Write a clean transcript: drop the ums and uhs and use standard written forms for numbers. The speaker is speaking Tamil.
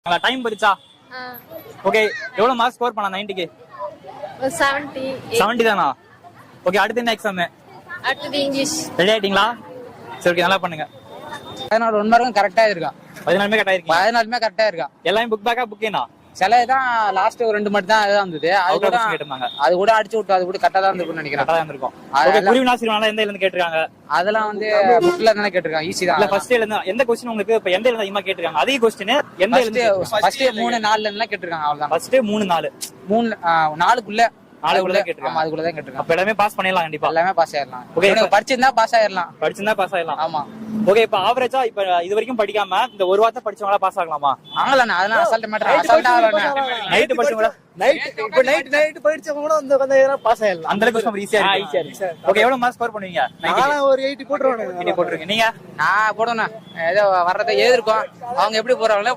டைம் படிச்சா ஓகே எவ்வளவு மார்க் ஸ்கோர் பண்ணலாம் 90க்கு 70 தானா ஓகே அடுத்து என்ன எக்ஸாம் அடுத்து இங்கிலீஷ் ரெடி ஆயிட்டீங்களா சரி ஓகே நல்லா பண்ணுங்க 14 1 மார்க்கும் கரெக்டா இருக்கா 14மே கரெக்டா இருக்கு 14மே கரெக்டா இருக்கா எல்லாமே புக் பேக்கா புக்கேனா சில தான் லாஸ்ட் ஒரு 2 மட்டும் தான் அதான் வந்தது அது கூட அடிச்சு விட்டு அது கூட கரெக்டா தான் இருந்திருக்கும்னு நினைக்கிறேன் கரெக்டா இருந்திருக்கும் ஓகே குருவினா சிறுவனா எந்த இருந்து கேட்டிருக்காங்க அதெல்லாம் வந்து புக்ல தான கேட்டிருக்காங்க ஈஸி தான் இல்ல ஃபர்ஸ்ட் இயர்ல இருந்து எந்த क्वेश्चन உங்களுக்கு இப்ப எந்த இருந்து அதிகமா கேட்டிருக்காங்க அதே क्वेश्चन எந்த இருந்து ஃபர்ஸ்ட் 3 4ல இருந்து கேட்டிருக்காங்க அவ்வளவுதான் ஃபர்ஸ்ட் 3 4 4 4 கேட்டிருக்காங்க ஆமா அதுக்குள்ள தான் கேட்டிருக்காங்க அப்ப எல்லாமே பாஸ் பண்ணிடலாம் கண்டிப்பா எல்லாமே பாஸ் ஆயிரலாம் ஓகே படிச்சிருந்தா பாஸ் ஆயிரலாம் ஆமா ஓகே இப்ப ஆவரேஜா இப்ப இது வரைக்கும் படிக்காம இந்த ஒரு வாரத்தை படிச்சவங்களா பாஸ் ஆகலாமா ஆகலாம் அதெல்லாம் அசால்ட் மேட்டர் அசால்ட்டா ஆகலாம் நைட் படிச்சவங்களா நைட் படிச்சவங்க கூட வந்து பாஸ் ஆயிடலாம் அந்த அளவுக்கு ரொம்ப ஈஸியா இருக்கு ஓகே எவ்வளவு மார்க் ஸ்கோர் பண்ணுவீங்க நான் ஒரு 80 போட்டுருவேன் 80 போட்டுருங்க நீங்க நான் போடுவேன் ஏதோ வர்றதை எழுதிருக்கோம் அவங்க எப்படி போறாங்களோ